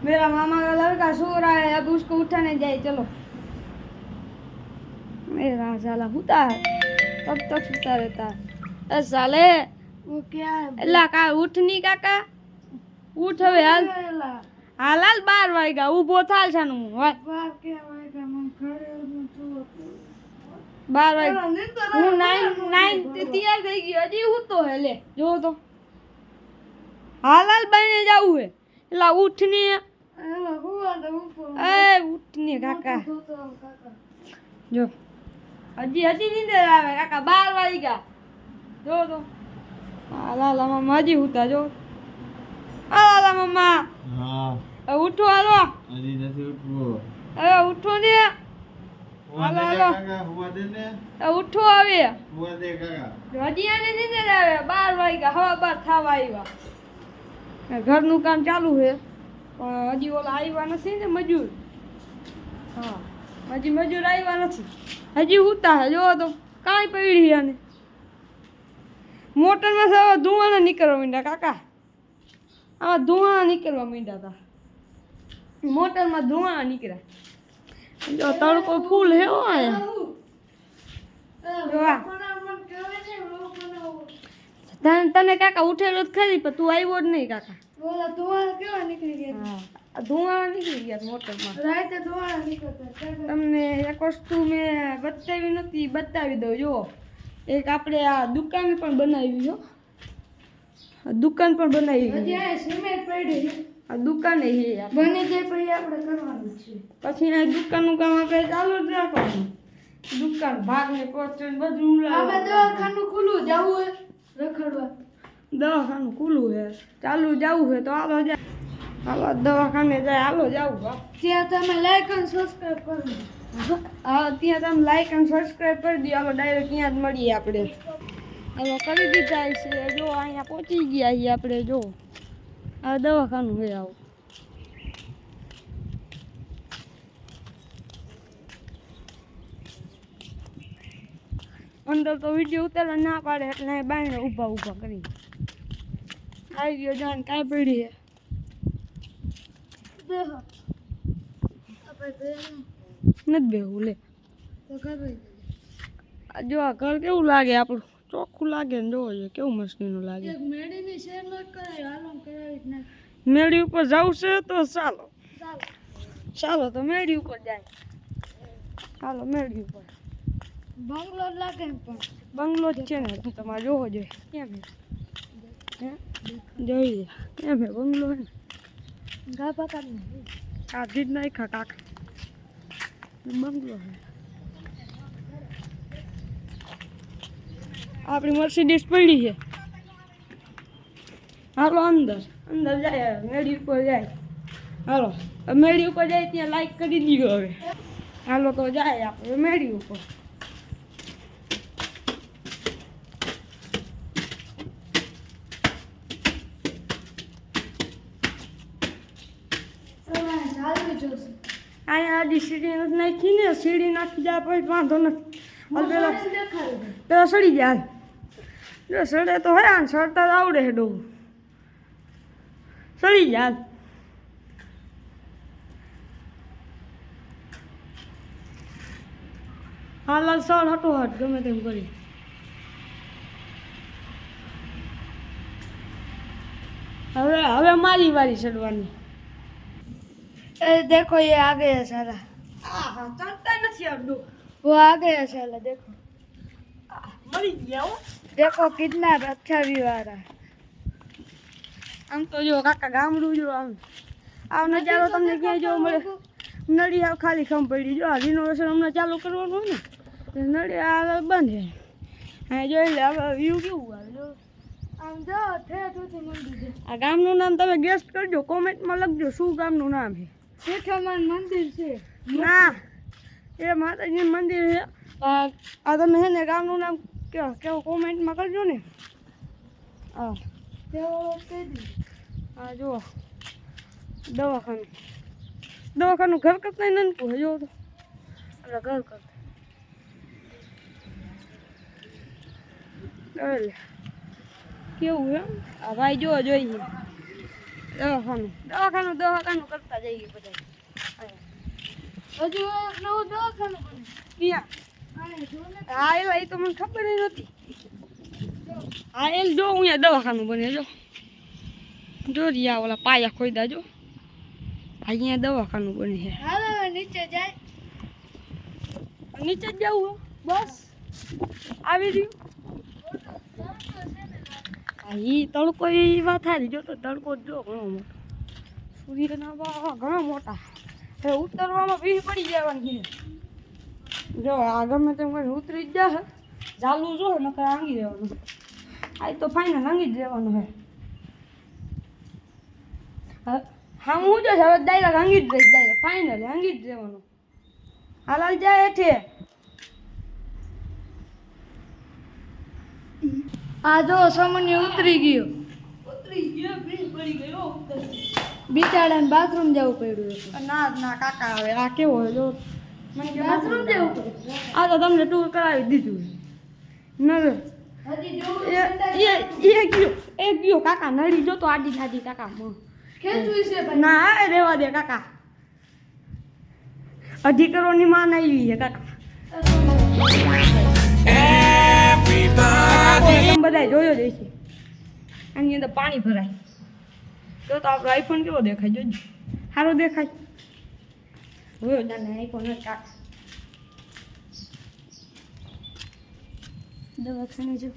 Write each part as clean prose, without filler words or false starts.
मेरा मामा का लड़का सो रहा है, अब उसको उठाने जाए। चलो। मेरा साला होता है, कब तक सोता रहता है। अरे साले वो क्या है एला का उठ नहीं काका, उठ હવે હાલ હાલ હાલ 12 વાગ્યા ઊભો થાલ છાનું હોય बाहर के आएगा मन खड़े हो तो 12 વાગ્યા હું 9 તૈયાર થઈ ગયો હજી હું તો હે લે જો તો હાલ હાલ બને જાવું હે એલા ઉઠ ને एला हुआ तो ऊपर એ ઉઠ ને કાકા काका જો હજી નીંદર આવે કાકા 12 વાગ્યા જો તો હાલ હાલ મમ્મા હજી હુતા જો હાલ હાલ મમ્મા હા ઉઠો હાલો હજી નથી ઉઠવું હવે ઉઠો ને હુવા દે હાલો. કાકા હુવા દે ને ઉઠો હવે હુવા દે કાકા હજી આને નીંદર આવે 12 વાગ્યા હવા 12 થવા આવ્યા ઘરનું કામ ચાલુ છે પણ હજી ઓલા આવ્યા નથી ને મજૂર હા હજી મજૂર આવ્યા નથી હજી ઉતા હે જો તો કાંઈ પડી આને મોટરમાં તો ધુવાણા નીકળવા માંડ્યા કાકા આમાં ધુવાણા નીકળવા માંડ્યા હતા મોટરમાં ધુવાણા નીકળ્યા જો તડકો ફૂલ હે હો આયા જો આ मन कहवे ने लोग बनाओ તને કાકા ઉઠેલો જ ખરી પણ તું આવ્યો જ નહીં કાકા बोला धुआं केवा निकली गया હા ધુવાણા નીકળી ગયા મોટરમાં रात धुआं निकलता તમને એક વસ્તુ મેં બતાવી નથી બતાવી દઉં જો એક આપણે આ દુકાન પણ બનાવી જો આ દુકાન પણ બનાવી હજી આ સિમેન્ટ પડી આ દુકાન છે આ. બની જાય પછી આપણે કરવાનું છે પછી આ દુકાનનું કામ આપણે ચાલુ જ રાખવાનું દુકાન ભાગ ને કોસ્ટન બધું આપણે ઉલાવવાનું. દવાખાનું ખુલ્લું જાવું હે રખડવા દવાખાનું ખુલ્લું છે ચાલુ જવું છે તો હાલો જાય હાલો દવાખાને જાય હાલો જવું બા ત્યાં તમે લાઈક અને સબસ્ક્રાઇબ કરજો હા ત્યાં તમે લાઈક અને સબસ્ક્રાઈબ કરી દો હાલો ડાયરેક્ટ ત્યાં જ મળીએ આપણે હાલો કરી દીધા છે જો અહીંયા પહોંચી ગયા છીએ આપણે જો આ દવાખાનું છે આવું અંદર તો વિડીયો ઉતારવા ના પાડે એટલે અહીં બાયણે ઊભા કરી આવી ગયો જાણ કાંઈ પડી છે દેખો આપણે બેન નથી બેવું લે તો કરવી આ જો આ ઘર કેવું લાગે આપણું ચોખ્ખું લાગે ને જોવો જોઈએ કેવું મસ્તીનું લાગે એક મેડીની શેર ન કરાય હાલો કરાવી જ ના મેળી ઉપર જવું છે તો ચાલો ચાલો ચાલો તો મેળી ઉપર જાય ચાલો મેળી ઉપર બંગલો જ લાગે ને પણ બંગલો જ છે ને તું તમારે જોવો જોઈએ કેમ હે જોઈ લે કેમ હે બંગલો હે ને ગા પકડને કાઢી જ નાખ્યા કાકા બંગલો હે આપણી મર્સિડીઝ પડી છે હાલો અંદર જાય મેળી ઉપર જાય હાલો મેળી ઉપર જાય ત્યાં લાઈક કરી દીધો હવે હાલો તો જાય આપણે મેળી ઉપર ચાલુ જોશે અહીંયા હજી સીડી નથી નાખી ને સીડી નાખી જાય પછી વાંધો નથી હાલ પેલા દેખાડે પેલા સડી જાય હાલ. જો સડે તો હે ને સડતા જ આવડે છે ડોવું સડી જાય હાલ હાલ સળ હટો હટ ગમે તેમ કરી હવે મારી વારી ચડવાની देखो ये आ गया साला હા ચડતા નથી આવડું वो आ गया साला देखो મરી ગયા હો देखो कितना अच्छा व्यू आ रहा है આમ તો જો કાકા ગામડું જો આમ નજારો તમને ક્યાંય જોવા મળે નળી આવ ખાલી ખમ પડી જો આ રિનોવેશન હમણાં ચાલુ કરવાનું હોય ને નળી આ બંધ છે હા જોઈ લે હવે વ્યૂ કેવું આવે જો આમ જાઓ ઠેઠ સુધી મંદિર છે આ ગામનું નામ તમે ગેસ કરજો કોમેન્ટમાં લખજો શું ગામનું નામ છે શેઠામાન મંદિર છે ના એ માતાજીનું મંદિર છે આ તમે છે ને ગામનું નામ કેવું કોમેન્ટમાં કરજો ને હા તેઓ તેદી હા જુઓ દવાખાનું ઘર કરતા નનકું જો તો એટલે ઘર કરતા કેવું છે આ ભાઈ જો જોઈએ દવાખાનું કરતા જઈએ બધા. હજુ એક નવું દવાખાનું બને. ક્યાં? આને જો ને. હા એલા એ તો મને ખબર ય નથી. હા એલ જો અહીંયા દવાખાનું બને જો રિયા ઓલા પાયા ખોઈદા જો અહીંયા દવાખાનું બને છે. હાલો હવે નીચે જાય. નીચે જ જવું બસ આવી રહ્યું. હા ઈ તડકો એ વાત સારી જો તો તડકો જ જો ઘણો મોટો સૂર્યના બા ઘણા મોટા હવે ઉતરવામાં ભીડ પડી જવાની છે. જો આ ગમે તેમ કરીને ઉતરી જ જાય ચાલુ જો નકર આંગી રહેવાનું. આ તો ફાઇનલ આંગી જ રહેવાનું હે. હા હું જો હવે ડાયરેક્ટ આંગી જ રહીશ ડાયરેક્ટ ફાઇનલ આંગી જ રહેવાનું. હાલ જાય હેઠે. આ જો સામાન્ય ઉતરી ગયો. ભીડ પડી ગયો બિચારાને બાથરૂમ જવું પડ્યું હતું. ના કાકા હવે આ કેવો હોય જો મને કે બાથરૂમ જવું પડ્યું. આ તો તમને ટૂર કરાવી દીધું નર હજી જોવું એ ગયો કાકા નડી જો તો આડી થાડી કાકા ખેંચવી છે પણ ના એ રેવા દે કાકા 2.5 કરોડની માન આવી છે કાકા. તમે બધા જોયો જ હશે આની અંદર પાણી ભરાય તો આપણો આઈફોન કેવો દેખાય જોજો સારો દેખાય જોયો જાને આઈફોન કાકા દવાખાને જો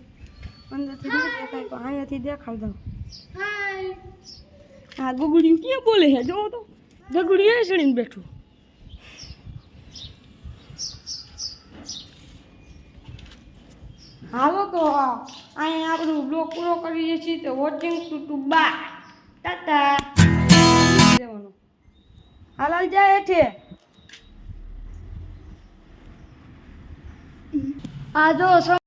અંદરથી ન દેખાય પણ અહીંયાથી દેખાડ દઉં. હાય. આ ગુગડિયું ક્યાં બોલે છે જો તો ગગડિયું એ ચડીને બેઠું. હાલો તો અહીંયા આપણું બ્લોગ પૂરો કરીએ છીએ તો વોચિંગ ટુ બા ટાટા દેવાનું. હાલ જાય છે. આ જો